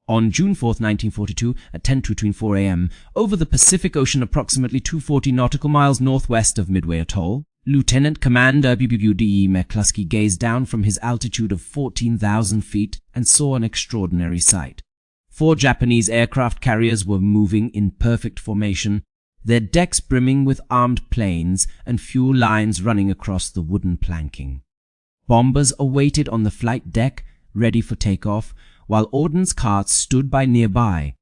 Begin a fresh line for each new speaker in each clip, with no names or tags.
On June 4, 1942, at 10:04 a.m., over the Pacific Ocean approximately 240 nautical miles northwest of Midway Atoll, Lieutenant Commander WDE McClusky gazed down from his altitude of 14,000 feet and saw an extraordinary sight. 4 Japanese aircraft carriers were moving in perfect formation, their decks brimming with armed planes and fuel lines running across the wooden planking. Bombers awaited on the flight deck, ready for takeoff, while ordnance carts stood by nearby.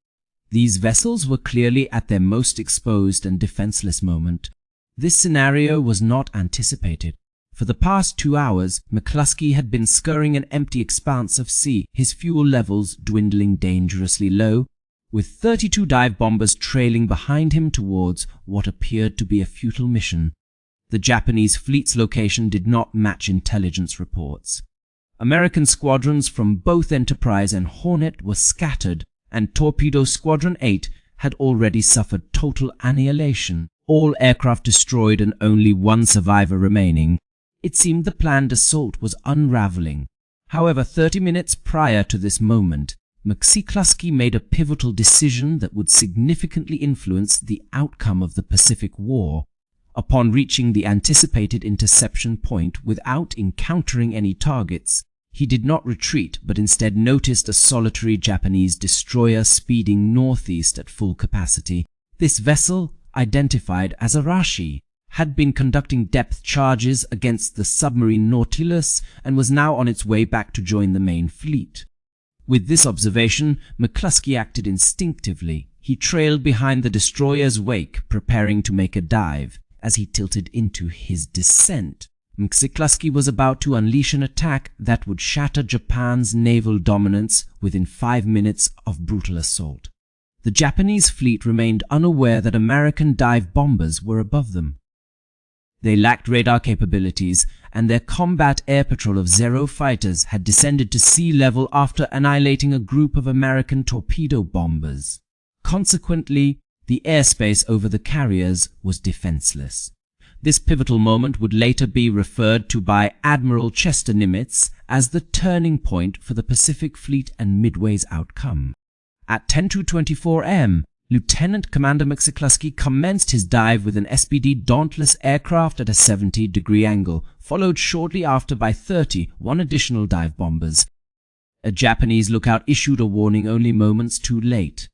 These vessels were clearly at their most exposed and defenseless moment. This scenario was not anticipated. For the past 2 hours, McClusky had been scurrying an empty expanse of sea, his fuel levels dwindling dangerously low, with 32 dive bombers trailing behind him towards what appeared to be a futile mission. The Japanese fleet's location did not match intelligence reports. American squadrons from both Enterprise and Hornet were scattered, and Torpedo Squadron 8 had already suffered total annihilation, all aircraft destroyed and only 1 survivor remaining. It seemed the planned assault was unraveling. However, 30 minutes prior to this moment, McClusky made a pivotal decision that would significantly influence the outcome of the Pacific War. Upon reaching the anticipated interception point without encountering any targets, he did not retreat but instead noticed a solitary Japanese destroyer speeding northeast at full capacity. This vessel, identified as Arashi, had been conducting depth charges against the submarine Nautilus and was now on its way back to join the main fleet. With this observation, McClusky acted instinctively. He trailed behind the destroyer's wake, preparing to make a dive. As he tilted into his descent, McClusky was about to unleash an attack that would shatter Japan's naval dominance within 5 minutes of brutal assault. The Japanese fleet remained unaware that American dive bombers were above them. They lacked radar capabilities, and their combat air patrol of Zero fighters had descended to sea level after annihilating a group of American torpedo bombers. Consequently, the airspace over the carriers was defenseless. This pivotal moment would later be referred to by Admiral Chester Nimitz as the turning point for the Pacific Fleet and Midway's outcome. At 10:24 am, Lieutenant Commander McClusky commenced his dive with an SPD Dauntless aircraft at a 70-degree angle, followed shortly after by 1 additional dive bombers. A Japanese lookout issued a warning only moments too late.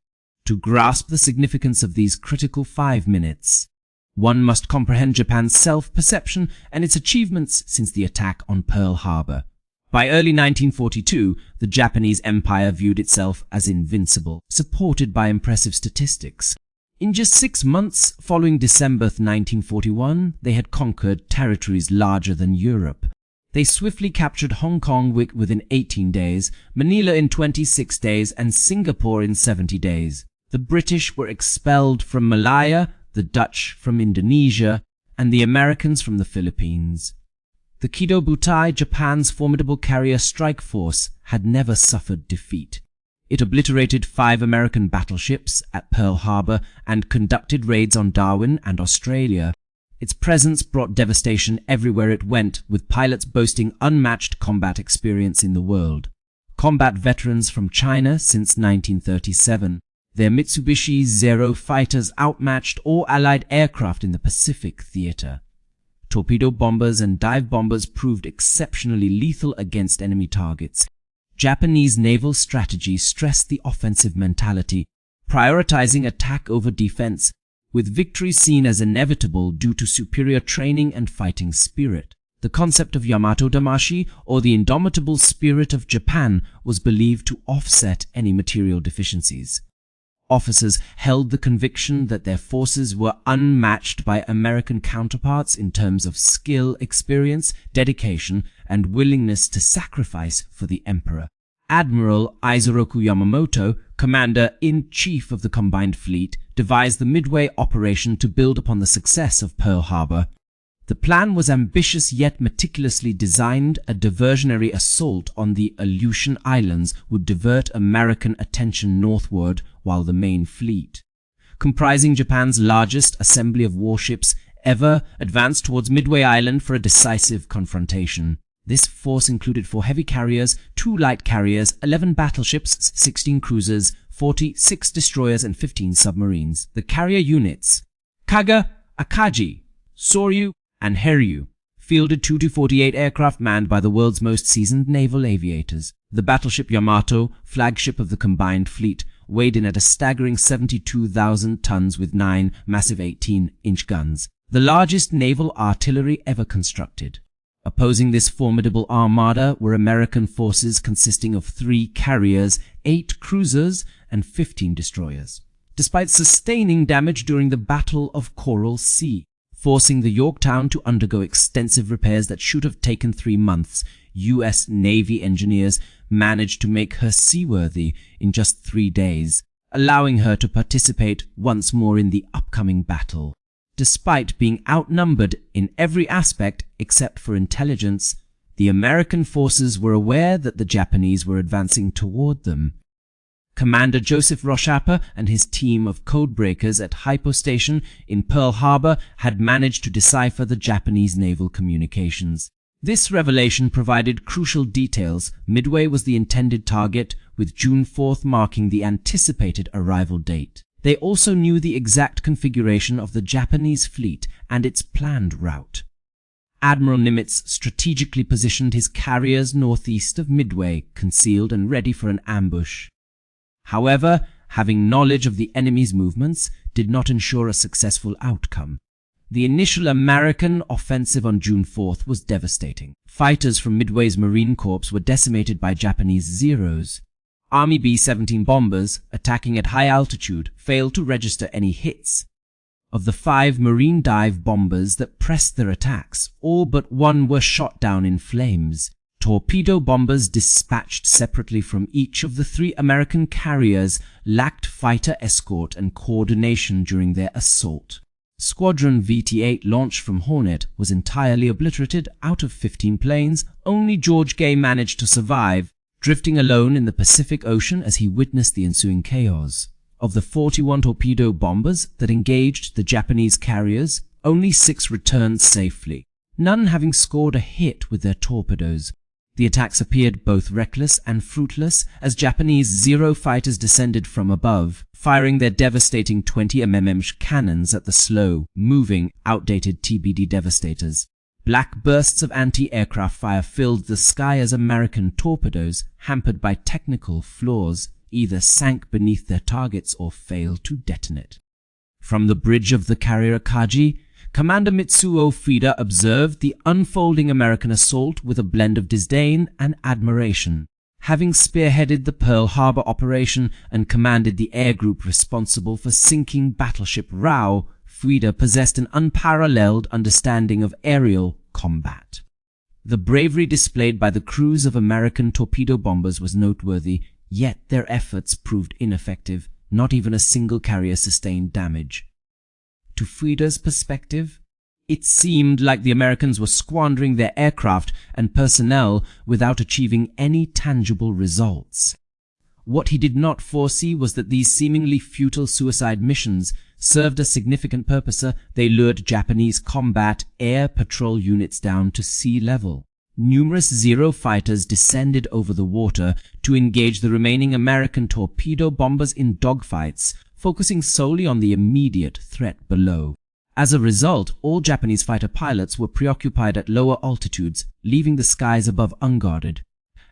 To grasp the significance of these critical 5 minutes, one must comprehend Japan's self-perception and its achievements since the attack on Pearl Harbor. By early 1942, the Japanese Empire viewed itself as invincible, supported by impressive statistics. In just 6 months following December 1941, they had conquered territories larger than Europe. They swiftly captured Hong Kong within 18 days, Manila in 26 days, and Singapore in 70 days. The British were expelled from Malaya, the Dutch from Indonesia, and the Americans from the Philippines. The Kido Butai, Japan's formidable carrier strike force, had never suffered defeat. It obliterated 5 American battleships at Pearl Harbor and conducted raids on Darwin and Australia. Its presence brought devastation everywhere it went, with pilots boasting unmatched combat experience in the world. Combat veterans from China since 1937. Their Mitsubishi Zero fighters outmatched all Allied aircraft in the Pacific theater. Torpedo bombers and dive bombers proved exceptionally lethal against enemy targets. Japanese naval strategy stressed the offensive mentality, prioritizing attack over defense, with victory seen as inevitable due to superior training and fighting spirit. The concept of Yamato Damashi, or the indomitable spirit of Japan, was believed to offset any material deficiencies. Officers held the conviction that their forces were unmatched by American counterparts in terms of skill, experience, dedication, and willingness to sacrifice for the emperor. Admiral Isoroku Yamamoto, Commander-in-Chief of the Combined Fleet, devised the Midway operation to build upon the success of Pearl Harbor. The plan was ambitious yet meticulously designed. A diversionary assault on the Aleutian Islands would divert American attention northward while the main fleet, comprising Japan's largest assembly of warships ever, advanced towards Midway Island for a decisive confrontation. This force included 4 heavy carriers, 2 light carriers, 11 battleships, 16 cruisers, 46 destroyers, and 15 submarines. The carrier units, Kaga, Akagi, Soryu, and Heryu, fielded 2-48 aircraft manned by the world's most seasoned naval aviators. The battleship Yamamoto, flagship of the combined fleet, weighed in at a staggering 72,000 tons with 9 massive 18-inch guns, the largest naval artillery ever constructed. Opposing this formidable armada were American forces consisting of 3 carriers, 8 cruisers, and 15 destroyers. Despite sustaining damage during the Battle of Coral Sea, forcing the Yorktown to undergo extensive repairs that should have taken 3 months, U.S. Navy engineers managed to make her seaworthy in just 3 days, allowing her to participate once more in the upcoming battle. Despite being outnumbered in every aspect except for intelligence, the American forces were aware that the Japanese were advancing toward them. Commander Joseph Rochaper and his team of codebreakers at Hypo Station in Pearl Harbor had managed to decipher the Japanese naval communications. This revelation provided crucial details. Midway was the intended target, with June 4th marking the anticipated arrival date. They also knew the exact configuration of the Japanese fleet and its planned route. Admiral Nimitz strategically positioned his carriers northeast of Midway, concealed and ready for an ambush. However, having knowledge of the enemy's movements did not ensure a successful outcome. The initial American offensive on June 4th was devastating. Fighters from Midway's Marine Corps were decimated by Japanese Zeros. Army B-17 bombers, attacking at high altitude, failed to register any hits. Of the 5 marine dive bombers that pressed their attacks, all but 1 were shot down in flames. Torpedo bombers dispatched separately from each of the 3 American carriers lacked fighter escort and coordination during their assault. Squadron VT-8 launched from Hornet was entirely obliterated. Out of 15 planes, only George Gay managed to survive, drifting alone in the Pacific Ocean as he witnessed the ensuing chaos. Of the 41 torpedo bombers that engaged the Japanese carriers, only 6 returned safely, none having scored a hit with their torpedoes. The attacks appeared both reckless and fruitless as Japanese Zero fighters descended from above, firing their devastating 20 mm cannons at the slow-moving, outdated TBD Devastators. Black bursts of anti-aircraft fire filled the sky as American torpedoes, hampered by technical flaws, either sank beneath their targets or failed to detonate. From the bridge of the carrier Akagi, Commander Mitsuo Fuda observed the unfolding American assault with a blend of disdain and admiration. Having spearheaded the Pearl Harbor operation and commanded the air group responsible for sinking battleship Rao, Fuda possessed an unparalleled understanding of aerial combat. The bravery displayed by the crews of American torpedo bombers was noteworthy, yet their efforts proved ineffective. Not even a single carrier sustained damage. To Fuda's perspective, it seemed like the Americans were squandering their aircraft and personnel without achieving any tangible results. What he did not foresee was that these seemingly futile suicide missions served a significant purpose. They lured Japanese combat air patrol units down to sea level. Numerous Zero fighters descended over the water to engage the remaining American torpedo bombers in dogfights, focusing solely on the immediate threat below. As a result, all Japanese fighter pilots were preoccupied at lower altitudes, leaving the skies above unguarded.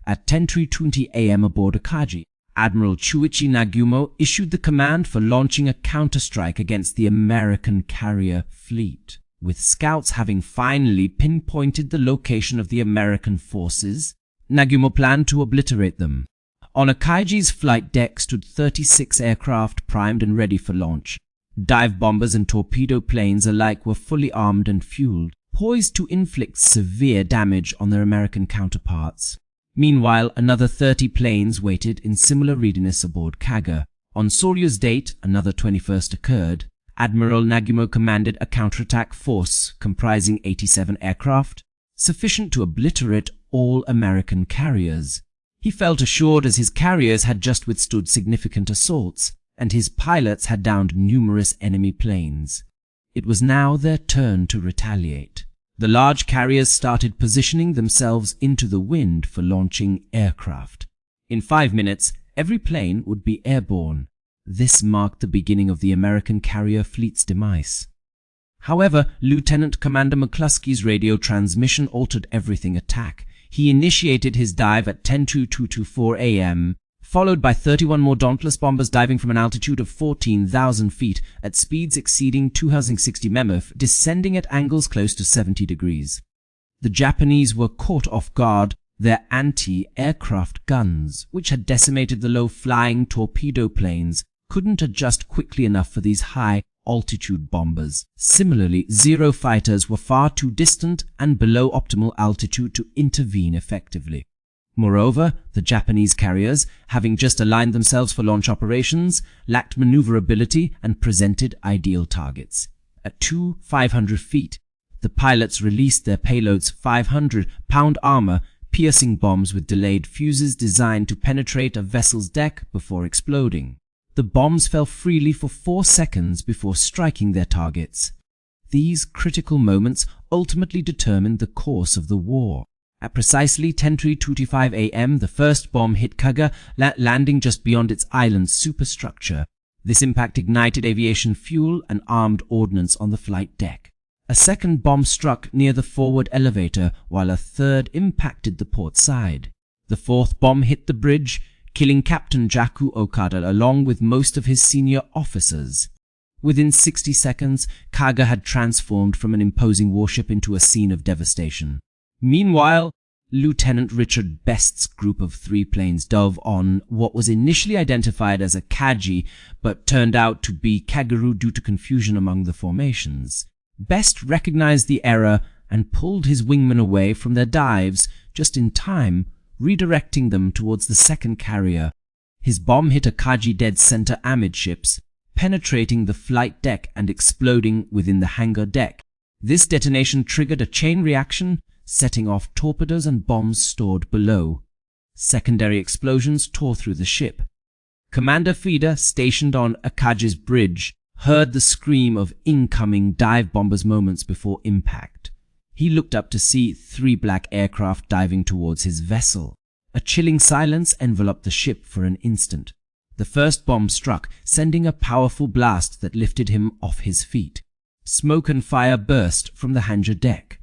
At 10:20 a.m. aboard Akagi, Admiral Chuichi Nagumo issued the command for launching a counterstrike against the American carrier fleet. With scouts having finally pinpointed the location of the American forces, Nagumo planned to obliterate them. On Akagi's flight deck stood 36 aircraft primed and ready for launch. Dive bombers and torpedo planes alike were fully armed and fueled, poised to inflict severe damage on their American counterparts. Meanwhile, another 30 planes waited in similar readiness aboard Kaga. On Soryu's date, another 21st occurred. Admiral Nagumo commanded a counterattack force comprising 87 aircraft, sufficient to obliterate all American carriers. He felt assured as his carriers had just withstood significant assaults, and his pilots had downed numerous enemy planes. It was now their turn to retaliate. The large carriers started positioning themselves into the wind for launching aircraft. In 5 minutes, every plane would be airborne. This marked the beginning of the American carrier fleet's demise. However, Lieutenant Commander McClusky's radio transmission altered everything attack. He initiated his dive at 10:0224 a.m., followed by 31 more Dauntless bombers diving from an altitude of 14,000 feet at speeds exceeding 260 mmf, descending at angles close to 70 degrees. The Japanese were caught off guard. Their anti-aircraft guns, which had decimated the low-flying torpedo planes, couldn't adjust quickly enough for these high-altitude bombers. Similarly, Zero fighters were far too distant and below optimal altitude to intervene effectively. Moreover, the Japanese carriers, having just aligned themselves for launch operations, lacked maneuverability and presented ideal targets. At 500 feet, the pilots released their payload's 500-pound armor, piercing bombs with delayed fuses designed to penetrate a vessel's deck before exploding. The bombs fell freely for 4 seconds before striking their targets. These critical moments ultimately determined the course of the war. At precisely 10:25 a.m., the first bomb hit Kaga, landing just beyond its island's superstructure. This impact ignited aviation fuel and armed ordnance on the flight deck. A second bomb struck near the forward elevator, while a third impacted the port side. The fourth bomb hit the bridge, killing Captain Jaku Okada along with most of his senior officers. Within 60 seconds, Kaga had transformed from an imposing warship into a scene of devastation. Meanwhile, Lieutenant Richard Best's group of 3 planes dove on what was initially identified as a Kaji, but turned out to be Kaguru due to confusion among the formations. Best recognized the error and pulled his wingmen away from their dives just in time, redirecting them towards the second carrier. His bomb hit a Kaji dead center amidships, penetrating the flight deck and exploding within the hangar deck. This detonation triggered a chain reaction, setting off torpedoes and bombs stored below. Secondary explosions tore through the ship. Commander Fida, stationed on Akaji's bridge, heard the scream of incoming dive bombers moments before impact. He looked up to see 3 black aircraft diving towards his vessel. A chilling silence enveloped the ship for an instant. The first bomb struck, sending a powerful blast that lifted him off his feet. Smoke and fire burst from the hangar deck.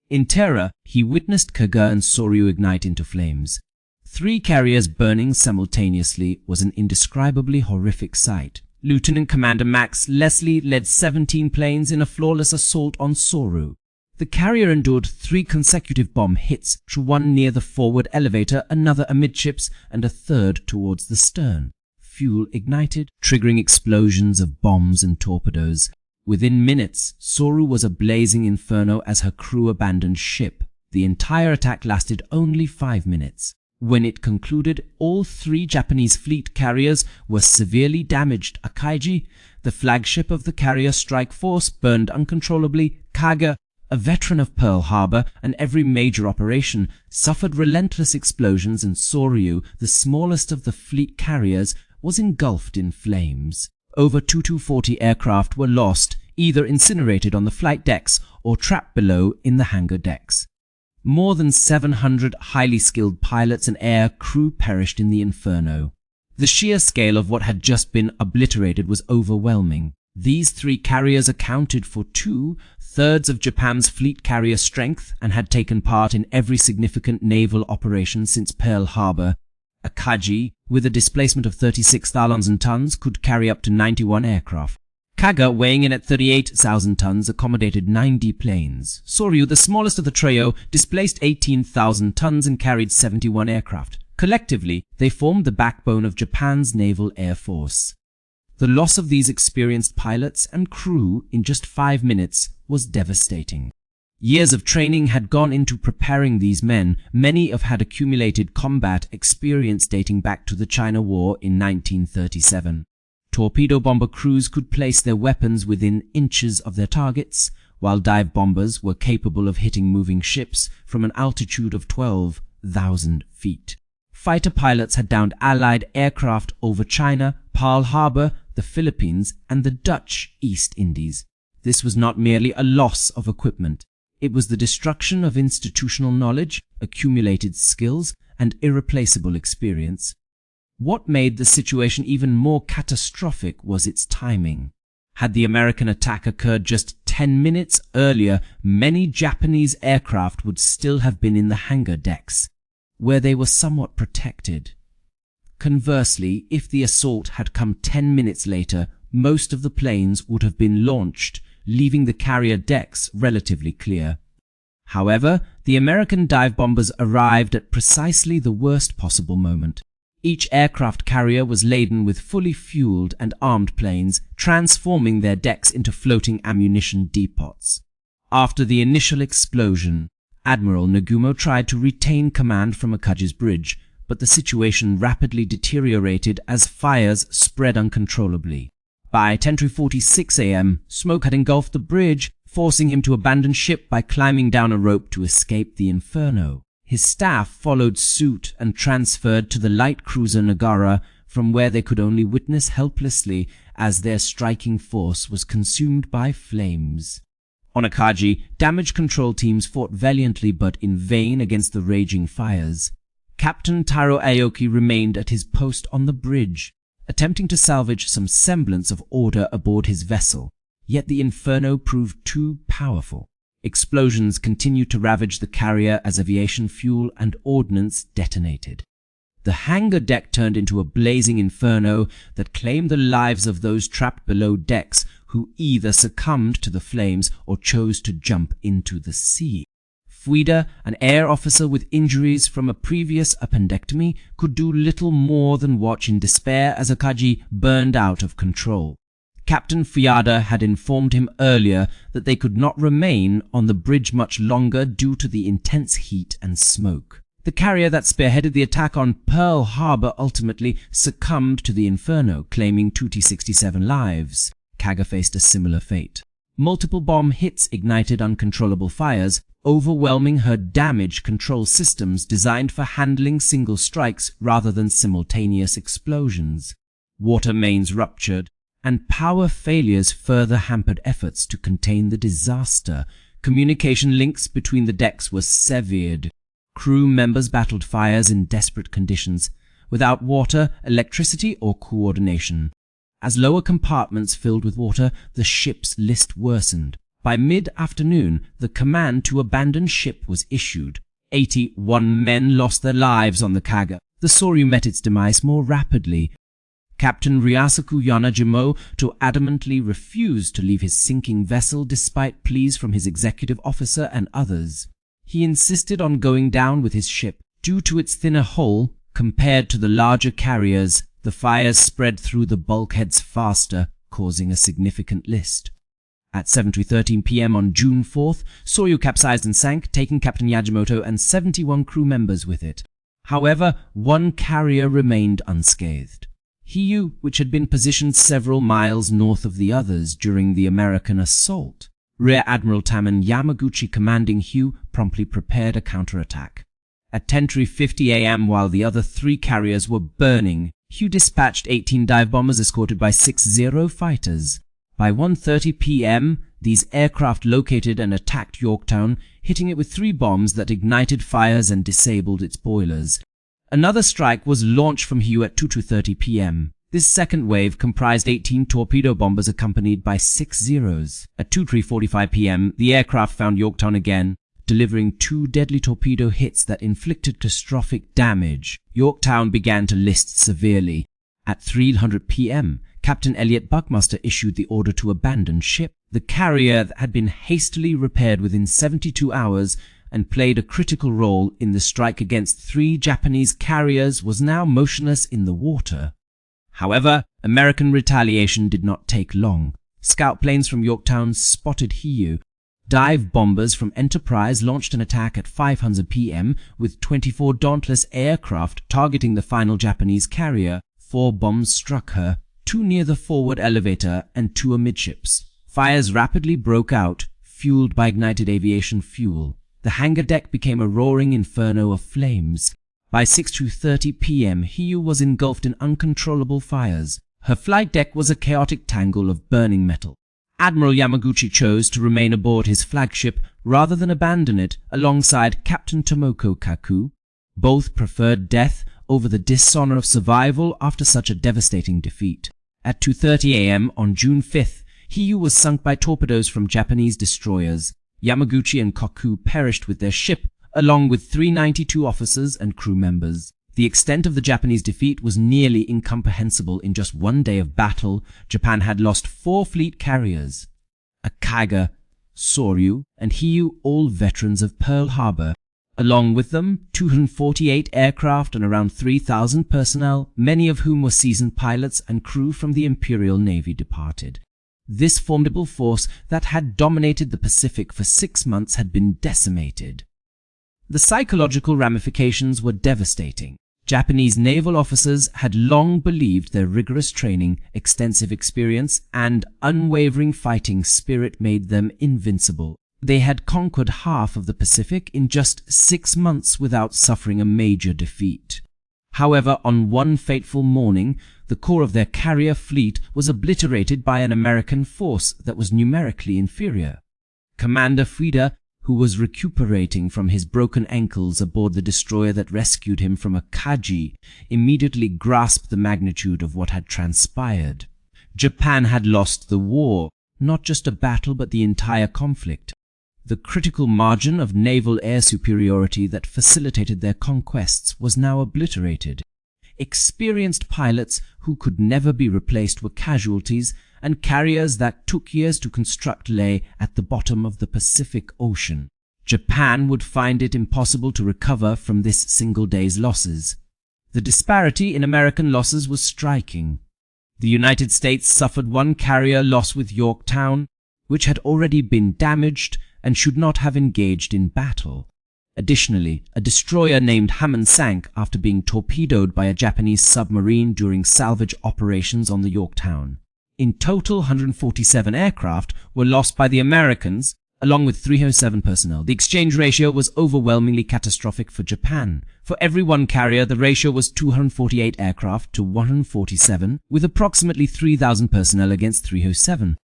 In terror, he witnessed Kaga and Soryu ignite into flames. 3 carriers burning simultaneously was an indescribably horrific sight. Lieutenant Commander Max Leslie led 17 planes in a flawless assault on Soryu. The carrier endured 3 consecutive bomb hits, one near the forward elevator, another amidships, and a third towards the stern. Fuel ignited, triggering explosions of bombs and torpedoes. Within minutes, Soryu was a blazing inferno as her crew abandoned ship. The entire attack lasted only 5 minutes. When it concluded, all 3 Japanese fleet carriers were severely damaged. Akaiji, the flagship of the carrier strike force, burned uncontrollably. Kaga, a veteran of Pearl Harbor and every major operation, suffered relentless explosions, and Soryu, the smallest of the fleet carriers, was engulfed in flames. Over 2240 aircraft were lost, either incinerated on the flight decks or trapped below in the hangar decks. More than 700 highly skilled pilots and air crew perished in the inferno. The sheer scale of what had just been obliterated was overwhelming. These 3 carriers accounted for 2/3 of Japan's fleet carrier strength and had taken part in every significant naval operation since Pearl Harbor. Akaji, with a displacement of 36,000 tons, could carry up to 91 aircraft. Kaga, weighing in at 38,000 tons, accommodated 90 planes. Soryu, the smallest of the trio, displaced 18,000 tons and carried 71 aircraft. Collectively, they formed the backbone of Japan's naval air force. The loss of these experienced pilots and crew in just 5 minutes was devastating. Years of training had gone into preparing these men. Many had accumulated combat experience dating back to the China War in 1937. Torpedo bomber crews could place their weapons within inches of their targets, while dive bombers were capable of hitting moving ships from an altitude of 12,000 feet. Fighter pilots had downed Allied aircraft over China, Pearl Harbor, the Philippines, and the Dutch East Indies. This was not merely a loss of equipment. It was the destruction of institutional knowledge, accumulated skills, and irreplaceable experience. What made the situation even more catastrophic was its timing. Had the American attack occurred just 10 minutes earlier, many Japanese aircraft would still have been in the hangar decks, where they were somewhat protected. Conversely, if the assault had come 10 minutes later, most of the planes would have been launched, leaving the carrier decks relatively clear. However, the American dive bombers arrived at precisely the worst possible moment. Each aircraft carrier was laden with fully fueled and armed planes, transforming their decks into floating ammunition depots. After the initial explosion, Admiral Nagumo tried to retain command from Akaji's bridge, but the situation rapidly deteriorated as fires spread uncontrollably. By 10:46 a.m., smoke had engulfed the bridge, forcing him to abandon ship by climbing down a rope to escape the inferno. His staff followed suit and transferred to the light cruiser Nagara, from where they could only witness helplessly as their striking force was consumed by flames. On Akaji, damage control teams fought valiantly but in vain against the raging fires. Captain Taro Aoki remained at his post on the bridge, attempting to salvage some semblance of order aboard his vessel, yet the inferno proved too powerful. Explosions continued to ravage the carrier as aviation fuel and ordnance detonated. The hangar deck turned into a blazing inferno that claimed the lives of those trapped below decks who either succumbed to the flames or chose to jump into the sea. Fuida, an air officer with injuries from a previous appendectomy, could do little more than watch in despair as Akaji burned out of control. Captain Fuada had informed him earlier that they could not remain on the bridge much longer due to the intense heat and smoke. The carrier that spearheaded the attack on Pearl Harbor ultimately succumbed to the inferno, claiming 2T-67 lives. Kaga faced a similar fate. Multiple bomb hits ignited uncontrollable fires, overwhelming her damage control systems designed for handling single strikes rather than simultaneous explosions. Water mains ruptured, and power failures further hampered efforts to contain the disaster. Communication links between the decks were severed. Crew members battled fires in desperate conditions, without water, electricity, or coordination. As lower compartments filled with water, the ship's list worsened. By mid-afternoon, the command to abandon ship was issued. 81 men lost their lives on the Kaga. The Soryu met its demise more rapidly. Captain Ryasaku Yamamoto adamantly refused to leave his sinking vessel despite pleas from his executive officer and others. He insisted on going down with his ship. Due to its thinner hull, compared to the larger carriers, the fires spread through the bulkheads faster, causing a significant list. At 7:13 p.m. on June 4th, Soryu capsized and sank, taking Captain Yamamoto and 71 crew members with it. However, one carrier remained unscathed. Hiyu, which had been positioned several miles north of the others during the American assault. Rear Admiral Taman Yamaguchi commanding Hiyu promptly prepared a counterattack. At 10:50 a.m. while the other three carriers were burning, Hiyu dispatched 18 dive bombers escorted by 6 Zero fighters. By 1:30 p.m., these aircraft located and attacked Yorktown, hitting it with 3 bombs that ignited fires and disabled its boilers. Another strike was launched from Hiyu at 2:30 p.m. This second wave comprised 18 torpedo bombers accompanied by 6 Zeros. At 2:45 p.m., the aircraft found Yorktown again, delivering 2 deadly torpedo hits that inflicted catastrophic damage. Yorktown began to list severely. At 3:00 p.m., Captain Elliot Buckmaster issued the order to abandon ship. The carrier that had been hastily repaired within 72 hours and played a critical role in the strike against 3 Japanese carriers was now motionless in the water. However, American retaliation did not take long. Scout planes from Yorktown spotted Hiyu. Dive bombers from Enterprise launched an attack at 5:00 p.m. with 24 Dauntless aircraft targeting the final Japanese carrier. 4 bombs struck her, 2 near the forward elevator and 2 amidships. Fires rapidly broke out, fueled by ignited aviation fuel. The hangar deck became a roaring inferno of flames. By 6:30 p.m., Hiyu was engulfed in uncontrollable fires. Her flight deck was a chaotic tangle of burning metal. Admiral Yamaguchi chose to remain aboard his flagship rather than abandon it alongside Captain Tomoko Kaku. Both preferred death over the dishonor of survival after such a devastating defeat. At 2:30 a.m. on June 5th, Hiyu was sunk by torpedoes from Japanese destroyers. Yamaguchi and Kaku perished with their ship, along with 392 officers and crew members. The extent of the Japanese defeat was nearly incomprehensible. In just one day of battle, Japan had lost 4 fleet carriers. Akaga, Soryu, and Hiyu, all veterans of Pearl Harbor. Along with them, 248 aircraft and around 3,000 personnel, many of whom were seasoned pilots and crew from the Imperial Navy, departed. This formidable force that had dominated the Pacific for 6 months had been decimated. The psychological ramifications were devastating. Japanese naval officers had long believed their rigorous training, extensive experience, and unwavering fighting spirit made them invincible. They had conquered half of the Pacific in just 6 months without suffering a major defeat. However, on one fateful morning, the core of their carrier fleet was obliterated by an American force that was numerically inferior. Commander Fuda, who was recuperating from his broken ankles aboard the destroyer that rescued him from a Kaji, immediately grasped the magnitude of what had transpired. Japan had lost the war, not just a battle but the entire conflict. The critical margin of naval air superiority that facilitated their conquests was now obliterated. Experienced pilots who could never be replaced were casualties, and carriers that took years to construct lay at the bottom of the Pacific Ocean. Japan would find it impossible to recover from this single day's losses. The disparity in American losses was striking. The United States suffered 1 carrier loss with Yorktown, which had already been damaged and should not have engaged in battle. Additionally, a destroyer named Hammond sank after being torpedoed by a Japanese submarine during salvage operations on the Yorktown. In total, 147 aircraft were lost by the Americans, along with 307 personnel. The exchange ratio was overwhelmingly catastrophic for Japan. For every 1 carrier, the ratio was 248 aircraft to 147, with approximately 3,000 personnel against 307.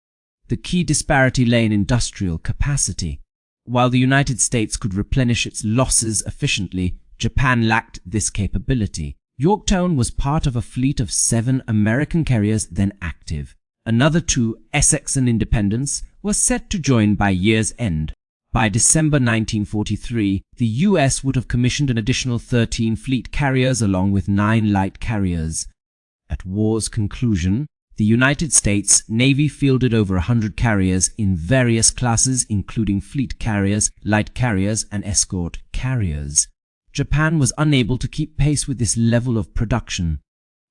The key disparity lay in industrial capacity. While the United States could replenish its losses efficiently, Japan lacked this capability. Yorktown was part of a fleet of 7 American carriers then active. Another 2, Essex and Independence, were set to join by year's end. By December 1943, the U.S. would have commissioned an additional 13 fleet carriers along with 9 light carriers. At war's conclusion, the United States Navy fielded over 100 carriers in various classes, including fleet carriers, light carriers, and escort carriers. Japan was unable to keep pace with this level of production.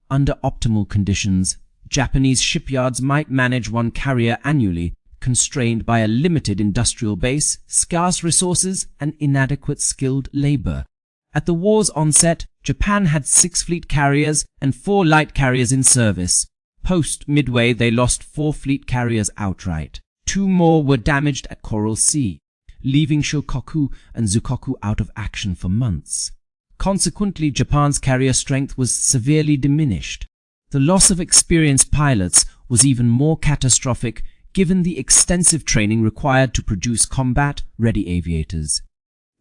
Under optimal conditions, Japanese shipyards might manage 1 carrier annually, constrained by a limited industrial base, scarce resources, and inadequate skilled labor. At the war's onset, Japan had 6 fleet carriers and 4 light carriers in service. Post-Midway, they lost 4 fleet carriers outright. 2 more were damaged at Coral Sea, leaving Shokoku and Zukoku out of action for months. Consequently, Japan's carrier strength was severely diminished. The loss of experienced pilots was even more catastrophic given the extensive training required to produce combat-ready aviators.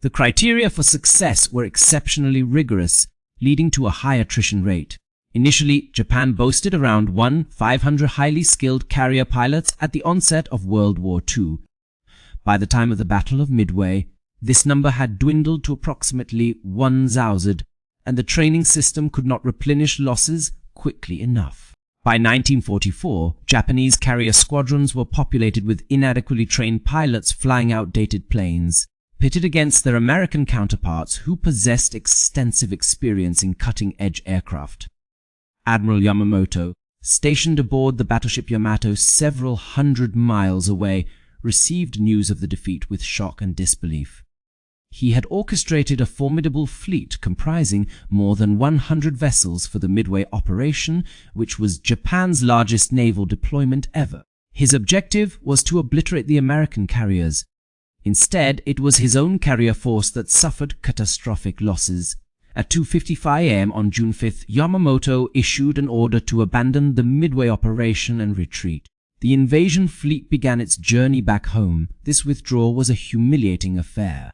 The criteria for success were exceptionally rigorous, leading to a high attrition rate. Initially, Japan boasted around 500 highly skilled carrier pilots at the onset of World War II. By the time of the Battle of Midway, this number had dwindled to approximately 1,000, and the training system could not replenish losses quickly enough. By 1944, Japanese carrier squadrons were populated with inadequately trained pilots flying outdated planes, pitted against their American counterparts who possessed extensive experience in cutting-edge aircraft. Admiral Yamamoto, stationed aboard the battleship Yamato several hundred miles away, received news of the defeat with shock and disbelief. He had orchestrated a formidable fleet comprising more than 100 vessels for the Midway operation, which was Japan's largest naval deployment ever. His objective was to obliterate the American carriers. Instead, it was his own carrier force that suffered catastrophic losses. At 2:55 a.m. on June 5th, Yamamoto issued an order to abandon the Midway operation and retreat. The invasion fleet began its journey back home. This withdrawal was a humiliating affair.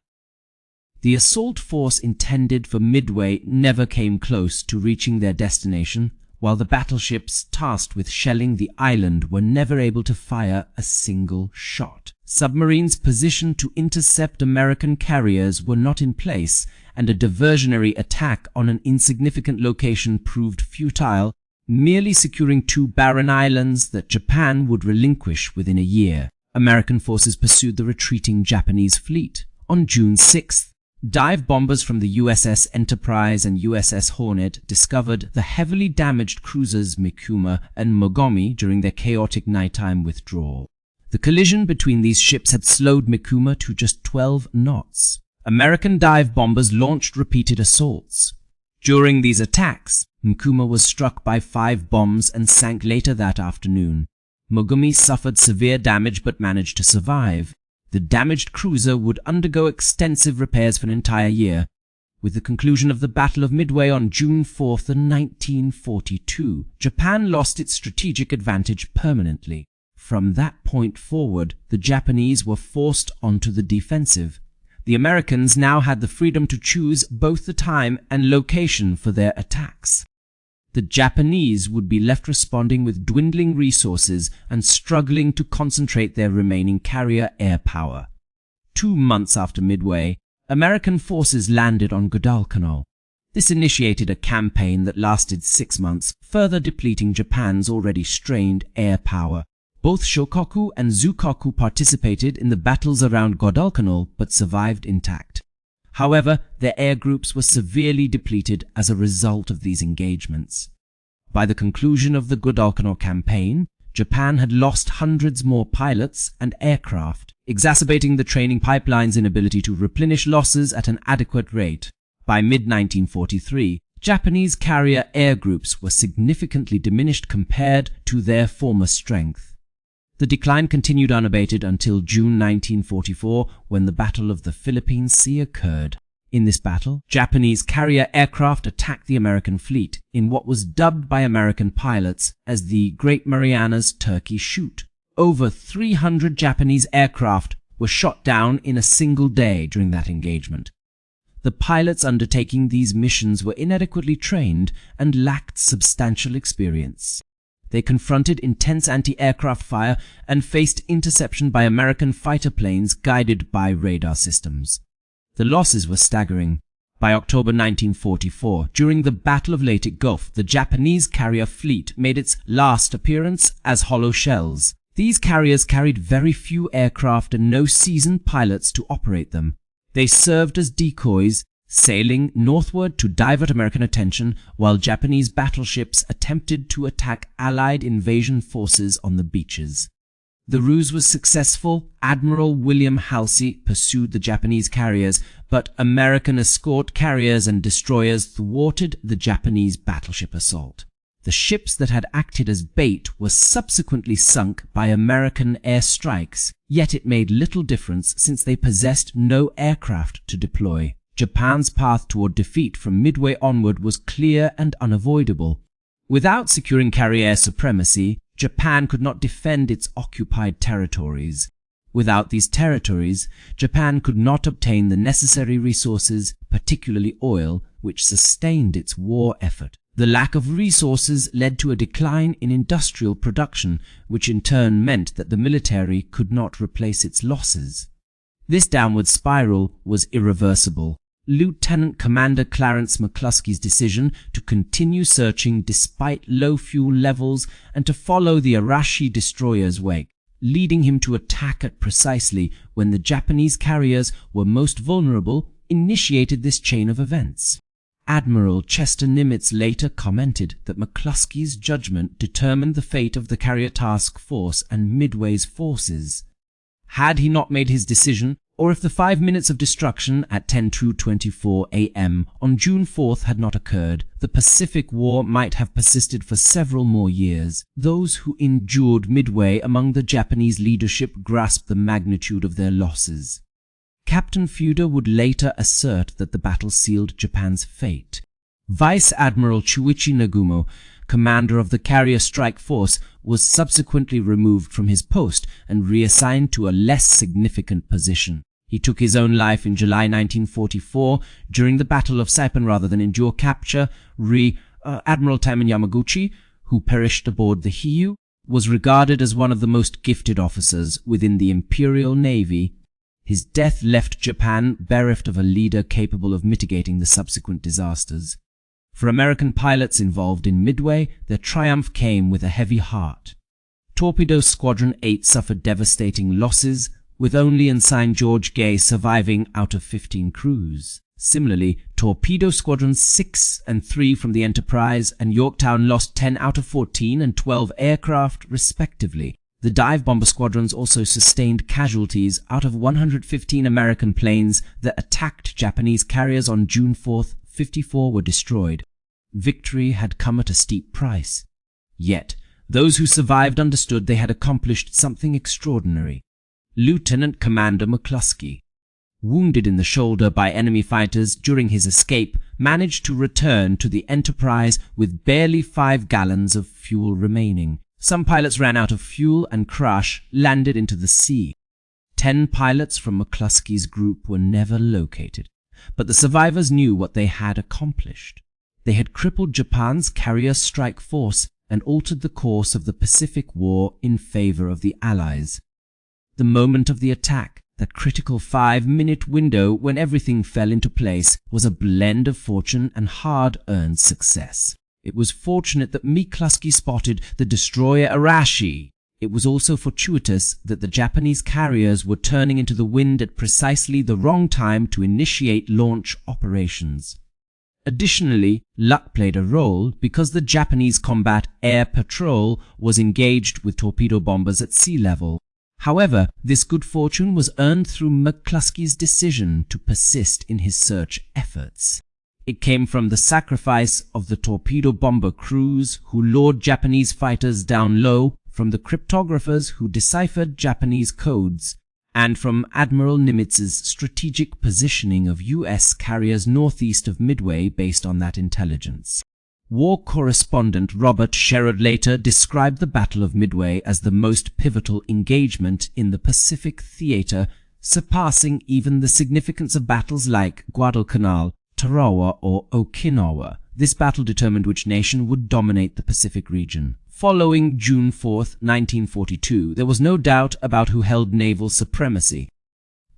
The assault force intended for Midway never came close to reaching their destination, while the battleships tasked with shelling the island were never able to fire a single shot. Submarines positioned to intercept American carriers were not in place, and a diversionary attack on an insignificant location proved futile, merely securing 2 barren islands that Japan would relinquish within a year. American forces pursued the retreating Japanese fleet. On June 6th, dive bombers from the USS Enterprise and USS Hornet discovered the heavily damaged cruisers Mikuma and Mogami during their chaotic nighttime withdrawal. The collision between these ships had slowed Mikuma to just 12 knots. American dive bombers launched repeated assaults. During these attacks, Mikuma was struck by 5 bombs and sank later that afternoon. Mogami suffered severe damage but managed to survive. The damaged cruiser would undergo extensive repairs for an entire year. With the conclusion of the Battle of Midway on June 4, 1942, Japan lost its strategic advantage permanently. From that point forward, the Japanese were forced onto the defensive. The Americans now had the freedom to choose both the time and location for their attacks. The Japanese would be left responding with dwindling resources and struggling to concentrate their remaining carrier air power. 2 months after Midway, American forces landed on Guadalcanal. This initiated a campaign that lasted 6 months, further depleting Japan's already strained air power. Both Shokoku and Zukoku participated in the battles around Guadalcanal but survived intact. However, their air groups were severely depleted as a result of these engagements. By the conclusion of the Guadalcanal campaign, Japan had lost hundreds more pilots and aircraft, exacerbating the training pipeline's inability to replenish losses at an adequate rate. By mid-1943, Japanese carrier air groups were significantly diminished compared to their former strength. The decline continued unabated until June 1944, when the Battle of the Philippine Sea occurred. In this battle, Japanese carrier aircraft attacked the American fleet in what was dubbed by American pilots as the Great Marianas Turkey Shoot. Over 300 Japanese aircraft were shot down in a single day during that engagement. The pilots undertaking these missions were inadequately trained and lacked substantial experience. They confronted intense anti-aircraft fire and faced interception by American fighter planes guided by radar systems. The losses were staggering. By October 1944, during the Battle of Leyte Gulf, the Japanese carrier fleet made its last appearance as hollow shells. These carriers carried very few aircraft and no seasoned pilots to operate them. They served as decoys, sailing northward to divert American attention while Japanese battleships attempted to attack Allied invasion forces on the beaches. The ruse was successful. Admiral William Halsey pursued the Japanese carriers, but American escort carriers and destroyers thwarted the Japanese battleship assault. The ships that had acted as bait were subsequently sunk by American airstrikes, yet it made little difference since they possessed no aircraft to deploy. Japan's path toward defeat from Midway onward was clear and unavoidable. Without securing carrier air supremacy, Japan could not defend its occupied territories. Without these territories, Japan could not obtain the necessary resources, particularly oil, which sustained its war effort. The lack of resources led to a decline in industrial production, which in turn meant that the military could not replace its losses. This downward spiral was irreversible. Lieutenant Commander Clarence McClusky's decision to continue searching despite low fuel levels and to follow the Arashi destroyer's wake, leading him to attack at precisely when the Japanese carriers were most vulnerable, initiated this chain of events. Admiral Chester Nimitz later commented that McClusky's judgment determined the fate of the carrier task force and Midway's forces. Had he not made his decision, or if the 5 minutes of destruction at 10:24 a.m. on June 4th had not occurred, the Pacific War might have persisted for several more years. Those who endured Midway among the Japanese leadership grasped the magnitude of their losses. Captain Fuda would later assert that the battle sealed Japan's fate. Vice Admiral Chuichi Nagumo commander of the carrier strike force, was subsequently removed from his post and reassigned to a less significant position. He took his own life in July 1944 during the Battle of Saipan rather than endure capture. Admiral Taimon Yamaguchi, who perished aboard the Hiyu, was regarded as one of the most gifted officers within the Imperial Navy. His death left Japan bereft of a leader capable of mitigating the subsequent disasters. For American pilots involved in Midway, their triumph came with a heavy heart. Torpedo Squadron 8 suffered devastating losses, with only Ensign George Gay surviving out of 15 crews. Similarly, Torpedo Squadrons 6 and 3 from the Enterprise and Yorktown lost 10 out of 14 and 12 aircraft, respectively. The dive bomber squadrons also sustained casualties. Out of 115 American planes that attacked Japanese carriers on June 4th, 54 were destroyed. Victory had come at a steep price. Yet, those who survived understood they had accomplished something extraordinary. Lieutenant Commander McClusky, wounded in the shoulder by enemy fighters during his escape, managed to return to the Enterprise with barely 5 gallons of fuel remaining. Some pilots ran out of fuel and landed into the sea. 10 pilots from McClusky's group were never located, but the survivors knew what they had accomplished. They had crippled Japan's carrier strike force and altered the course of the Pacific War in favor of the Allies. The moment of the attack, that critical 5-minute window when everything fell into place, was a blend of fortune and hard-earned success. It was fortunate that McClusky spotted the destroyer Arashi. It was also fortuitous that the Japanese carriers were turning into the wind at precisely the wrong time to initiate launch operations. Additionally, luck played a role because the Japanese combat air patrol was engaged with torpedo bombers at sea level. However, this good fortune was earned through McClusky's decision to persist in his search efforts. It came from the sacrifice of the torpedo bomber crews who lured Japanese fighters down low, from the cryptographers who deciphered Japanese codes, and from Admiral Nimitz's strategic positioning of U.S. carriers northeast of Midway based on that intelligence. War correspondent Robert Sherrod later described the Battle of Midway as the most pivotal engagement in the Pacific theater, surpassing even the significance of battles like Guadalcanal, Tarawa, or Okinawa. This battle determined which nation would dominate the Pacific region. Following June 4, 1942, there was no doubt about who held naval supremacy.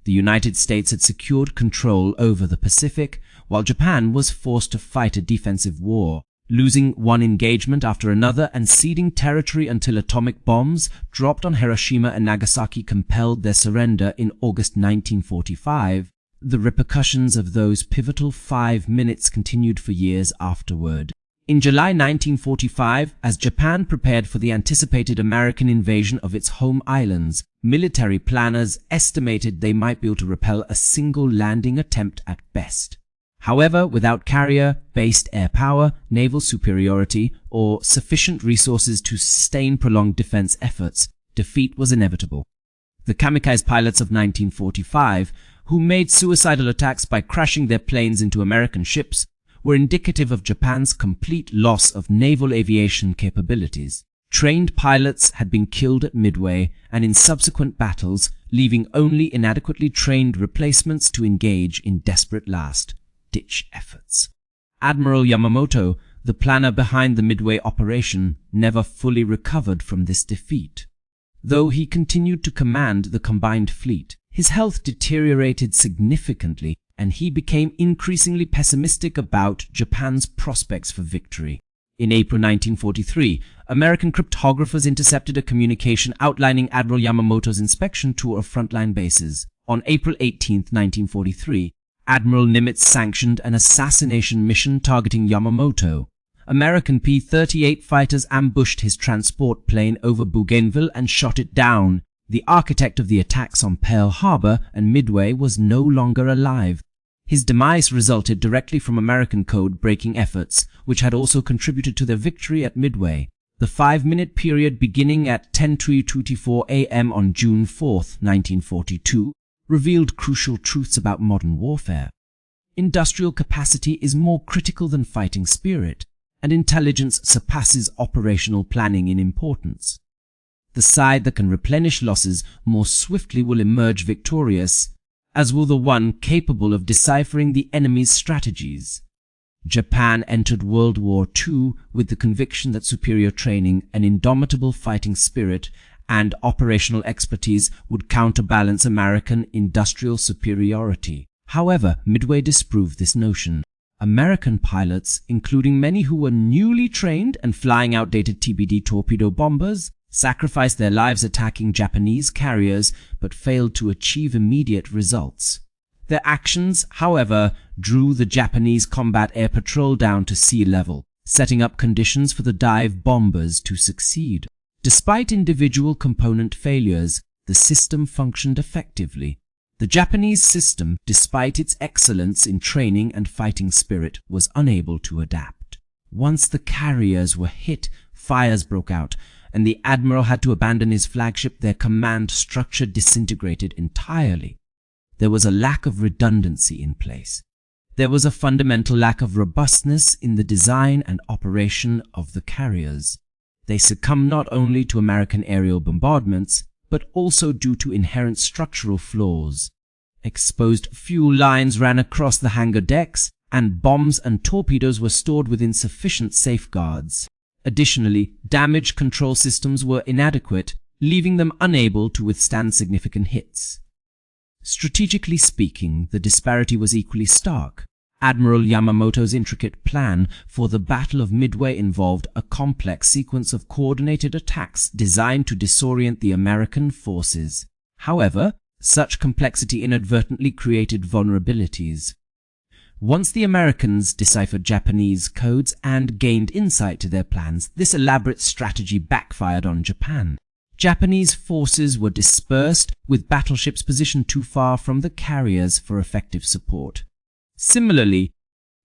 The United States had secured control over the Pacific, while Japan was forced to fight a defensive war, losing one engagement after another and ceding territory until atomic bombs dropped on Hiroshima and Nagasaki compelled their surrender in August 1945. The repercussions of those pivotal 5 minutes continued for years afterward. In July 1945, as Japan prepared for the anticipated American invasion of its home islands, military planners estimated they might be able to repel a single landing attempt at best. However, without carrier-based air power, naval superiority, or sufficient resources to sustain prolonged defense efforts, defeat was inevitable. The kamikaze pilots of 1945, who made suicidal attacks by crashing their planes into American ships, were indicative of Japan's complete loss of naval aviation capabilities. Trained pilots had been killed at Midway and in subsequent battles, leaving only inadequately trained replacements to engage in desperate last-ditch efforts. Admiral Yamamoto, the planner behind the Midway operation, never fully recovered from this defeat. Though he continued to command the combined fleet, his health deteriorated significantly, and he became increasingly pessimistic about Japan's prospects for victory. In April 1943, American cryptographers intercepted a communication outlining Admiral Yamamoto's inspection tour of frontline bases. On April 18, 1943, Admiral Nimitz sanctioned an assassination mission targeting Yamamoto. American P-38 fighters ambushed his transport plane over Bougainville and shot it down. The architect of the attacks on Pearl Harbor and Midway was no longer alive. His demise resulted directly from American code-breaking efforts, which had also contributed to their victory at Midway. The 5-minute period beginning at 10:24 a.m. on June 4, 1942, revealed crucial truths about modern warfare. Industrial capacity is more critical than fighting spirit. and intelligence surpasses operational planning in importance. The side that can replenish losses more swiftly will emerge victorious, as will the one capable of deciphering the enemy's strategies. Japan entered World War II with the conviction that superior training, an indomitable fighting spirit, and operational expertise would counterbalance American industrial superiority. However, Midway disproved this notion. American pilots, including many who were newly trained and flying outdated TBD torpedo bombers, sacrificed their lives attacking Japanese carriers but failed to achieve immediate results. Their actions, however, drew the Japanese combat air patrol down to sea level, setting up conditions for the dive bombers to succeed. Despite individual component failures, the system functioned effectively. The Japanese system, despite its excellence in training and fighting spirit, was unable to adapt. Once the carriers were hit, fires broke out, and the admiral had to abandon his flagship. Their command structure disintegrated entirely. There was a lack of redundancy in place. There was a fundamental lack of robustness in the design and operation of the carriers. They succumbed not only to American aerial bombardments, but also due to inherent structural flaws. Exposed fuel lines ran across the hangar decks, and bombs and torpedoes were stored with insufficient safeguards. Additionally, damage control systems were inadequate, leaving them unable to withstand significant hits. Strategically speaking, the disparity was equally stark. Admiral Yamamoto's intricate plan for the Battle of Midway involved a complex sequence of coordinated attacks designed to disorient the American forces. However, such complexity inadvertently created vulnerabilities. Once the Americans deciphered Japanese codes and gained insight to their plans, this elaborate strategy backfired on Japan. Japanese forces were dispersed, with battleships positioned too far from the carriers for effective support. Similarly,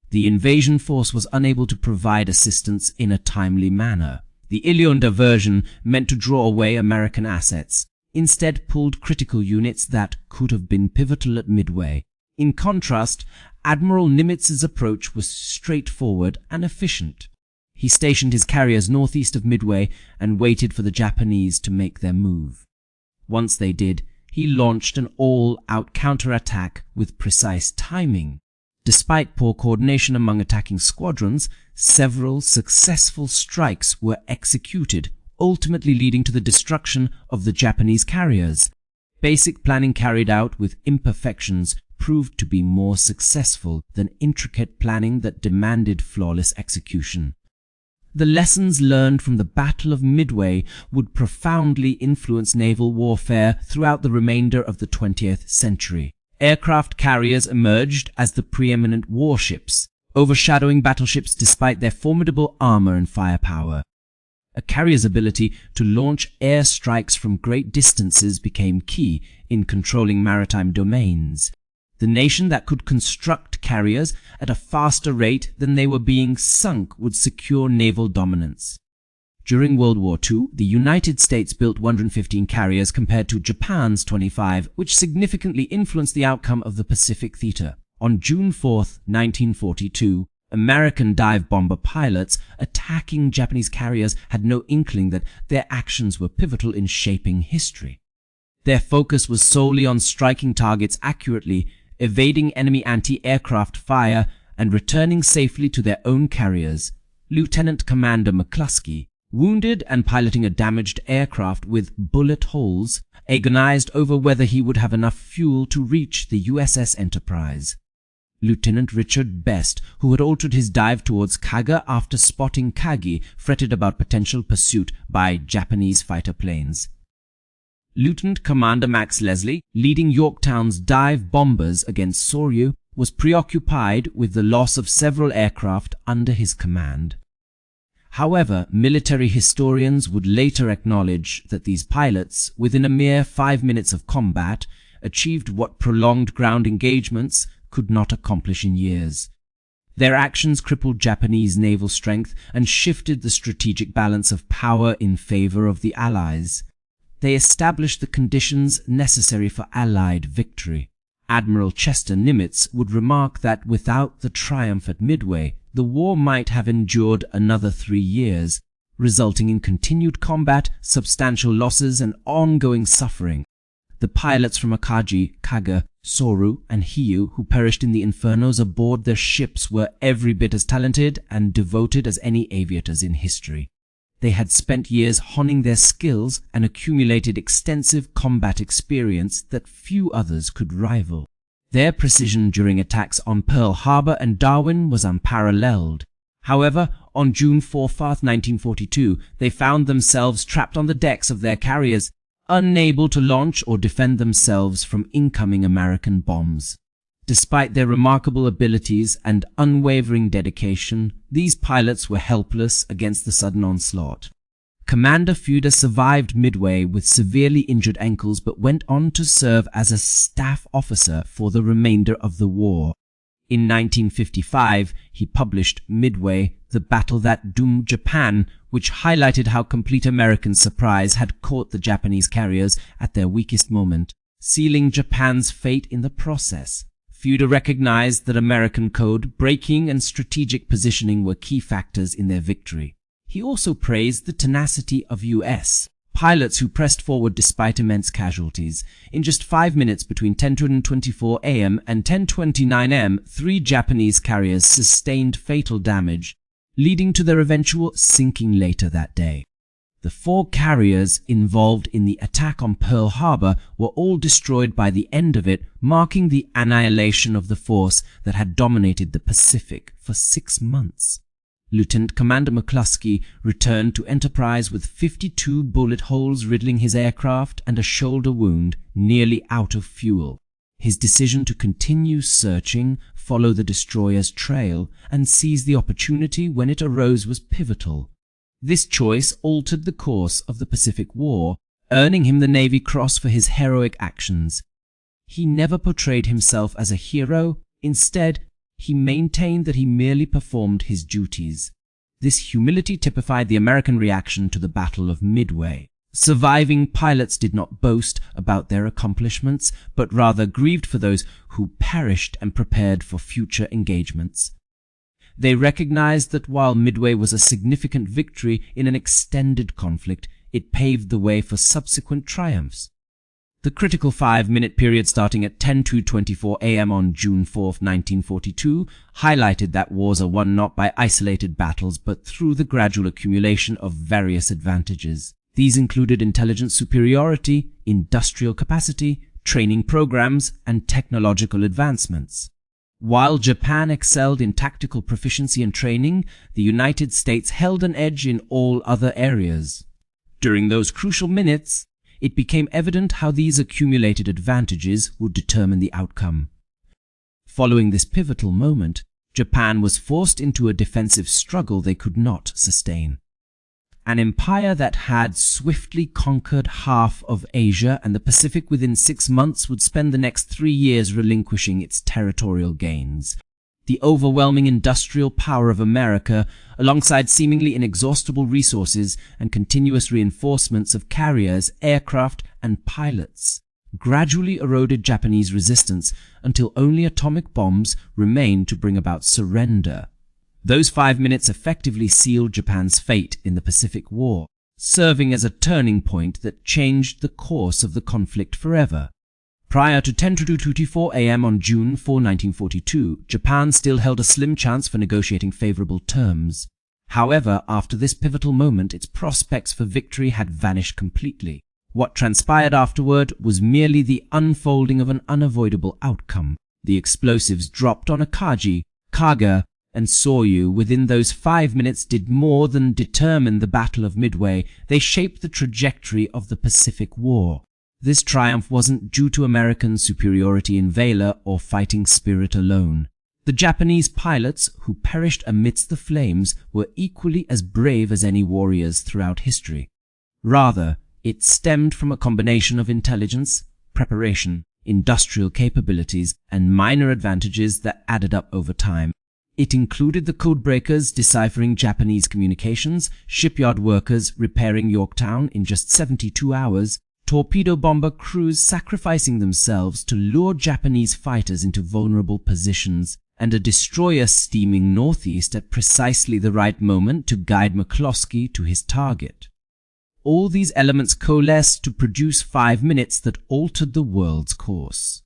the invasion force was unable to provide assistance in a timely manner. The Ilion diversion, meant to draw away American assets, instead pulled critical units that could have been pivotal at Midway. In contrast, Admiral Nimitz's approach was straightforward and efficient. He stationed his carriers northeast of Midway and waited for the Japanese to make their move. Once they did, he launched an all-out counterattack with precise timing. Despite poor coordination among attacking squadrons, several successful strikes were executed, ultimately leading to the destruction of the Japanese carriers. Basic planning carried out with imperfections proved to be more successful than intricate planning that demanded flawless execution. The lessons learned from the Battle of Midway would profoundly influence naval warfare throughout the remainder of the 20th century. Aircraft carriers emerged as the preeminent warships, overshadowing battleships despite their formidable armor and firepower. A carrier's ability to launch air strikes from great distances became key in controlling maritime domains. The nation that could construct carriers at a faster rate than they were being sunk would secure naval dominance. During World War II, the United States built 115 carriers compared to Japan's 25, which significantly influenced the outcome of the Pacific Theater. On June 4, 1942, American dive bomber pilots attacking Japanese carriers had no inkling that their actions were pivotal in shaping history. Their focus was solely on striking targets accurately, evading enemy anti-aircraft fire, and returning safely to their own carriers. Lieutenant Commander McClusky, wounded and piloting a damaged aircraft with bullet holes, agonized over whether he would have enough fuel to reach the USS Enterprise. Lieutenant Richard Best, who had altered his dive towards Kaga after spotting Kagi, fretted about potential pursuit by Japanese fighter planes. Lieutenant Commander Max Leslie, leading Yorktown's dive bombers against Soryu, was preoccupied with the loss of several aircraft under his command. However, military historians would later acknowledge that these pilots, within a mere 5 minutes of combat, achieved what prolonged ground engagements could not accomplish in years. Their actions crippled Japanese naval strength and shifted the strategic balance of power in favor of the Allies. They established the conditions necessary for Allied victory. Admiral Chester Nimitz would remark that without the triumph at Midway, the war might have endured another 3 years, resulting in continued combat, substantial losses, and ongoing suffering. The pilots from Akagi, Kaga, Soru, and Hiyu who perished in the infernos aboard their ships were every bit as talented and devoted as any aviators in history. They had spent years honing their skills and accumulated extensive combat experience that few others could rival. Their precision during attacks on Pearl Harbor and Darwin was unparalleled. However, on June 4, 1942, they found themselves trapped on the decks of their carriers, unable to launch or defend themselves from incoming American bombs. Despite their remarkable abilities and unwavering dedication, these pilots were helpless against the sudden onslaught. Commander Fuda survived Midway with severely injured ankles but went on to serve as a staff officer for the remainder of the war. In 1955, he published Midway, the Battle That Doomed Japan, which highlighted how complete American surprise had caught the Japanese carriers at their weakest moment, sealing Japan's fate in the process. Fuda recognized that American code, braking, and strategic positioning were key factors in their victory. He also praised the tenacity of U.S. pilots who pressed forward despite immense casualties. In just 5 minutes between 10:24 a.m. and 10:29 a.m., 3 Japanese carriers sustained fatal damage, leading to their eventual sinking later that day. The 4 carriers involved in the attack on Pearl Harbor were all destroyed by the end of it, marking the annihilation of the force that had dominated the Pacific for 6 months. Lieutenant Commander McClusky returned to Enterprise with 52 bullet holes riddling his aircraft and a shoulder wound, nearly out of fuel. His decision to continue searching, follow the destroyer's trail, and seize the opportunity when it arose was pivotal. This choice altered the course of the Pacific War, earning him the Navy Cross for his heroic actions. He never portrayed himself as a hero. Instead, he maintained that he merely performed his duties. This humility typified the American reaction to the Battle of Midway. Surviving pilots did not boast about their accomplishments, but rather grieved for those who perished and prepared for future engagements. They recognized that while Midway was a significant victory in an extended conflict, it paved the way for subsequent triumphs. The critical 5-minute period starting at 10:24 a.m. on June 4, 1942, highlighted that wars are won not by isolated battles but through the gradual accumulation of various advantages. These included intelligence superiority, industrial capacity, training programs, and technological advancements. While Japan excelled in tactical proficiency and training, the United States held an edge in all other areas. During those crucial minutes, it became evident how these accumulated advantages would determine the outcome. Following this pivotal moment, Japan was forced into a defensive struggle they could not sustain. An empire that had swiftly conquered half of Asia and the Pacific within 6 months would spend the next 3 years relinquishing its territorial gains. The overwhelming industrial power of America, alongside seemingly inexhaustible resources and continuous reinforcements of carriers, aircraft, and pilots, gradually eroded Japanese resistance until only atomic bombs remained to bring about surrender. Those 5 minutes effectively sealed Japan's fate in the Pacific War, serving as a turning point that changed the course of the conflict forever. Prior to 10:24 a.m. on June 4, 1942, Japan still held a slim chance for negotiating favorable terms. However, after this pivotal moment, its prospects for victory had vanished completely. What transpired afterward was merely the unfolding of an unavoidable outcome. The explosives dropped on Akagi, Kaga, and Soryu within those 5 minutes did more than determine the Battle of Midway. They shaped the trajectory of the Pacific War. This triumph wasn't due to American superiority in valor or fighting spirit alone. The Japanese pilots who perished amidst the flames were equally as brave as any warriors throughout history. Rather, it stemmed from a combination of intelligence, preparation, industrial capabilities, and minor advantages that added up over time. It included the codebreakers deciphering Japanese communications, shipyard workers repairing Yorktown in just 72 hours, torpedo bomber crews sacrificing themselves to lure Japanese fighters into vulnerable positions, and a destroyer steaming northeast at precisely the right moment to guide McClusky to his target. All these elements coalesced to produce 5 minutes that altered the world's course.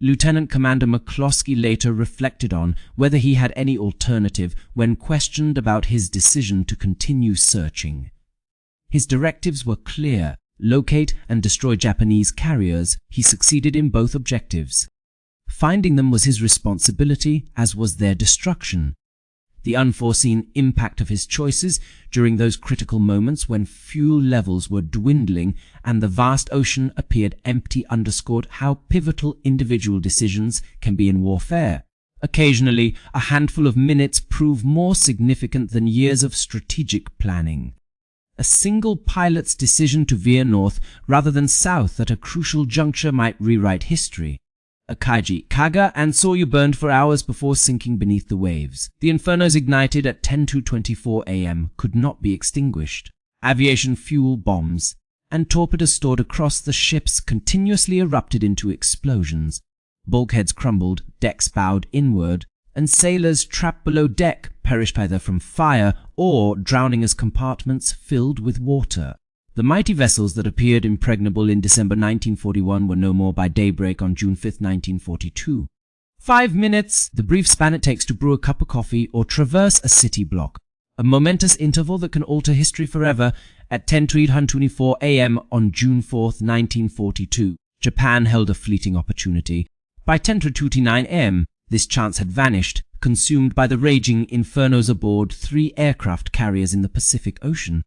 Lieutenant Commander McClusky later reflected on whether he had any alternative when questioned about his decision to continue searching. His directives were clear: locate and destroy Japanese carriers. He succeeded in both objectives. Finding them was his responsibility, as was their destruction. The unforeseen impact of his choices during those critical moments when fuel levels were dwindling and the vast ocean appeared empty underscored how pivotal individual decisions can be in warfare. Occasionally, a handful of minutes prove more significant than years of strategic planning. A single pilot's decision to veer north rather than south at a crucial juncture might rewrite history. Akaiji, Kaga, and Soryu burned for hours before sinking beneath the waves. The infernos ignited at 10:24 a.m. could not be extinguished. Aviation fuel bombs and torpedoes stored across the ships continuously erupted into explosions. Bulkheads crumbled, decks bowed inward, and sailors trapped below deck perished either from fire or drowning as compartments filled with water. The mighty vessels that appeared impregnable in December 1941 were no more by daybreak on June 5, 1942. 5 minutes, the brief span it takes to brew a cup of coffee or traverse a city block. A momentous interval that can alter history forever. At 10:24 a.m. on June 4, 1942, Japan held a fleeting opportunity. By 10:29 a.m., this chance had vanished, consumed by the raging infernos aboard 3 aircraft carriers in the Pacific Ocean.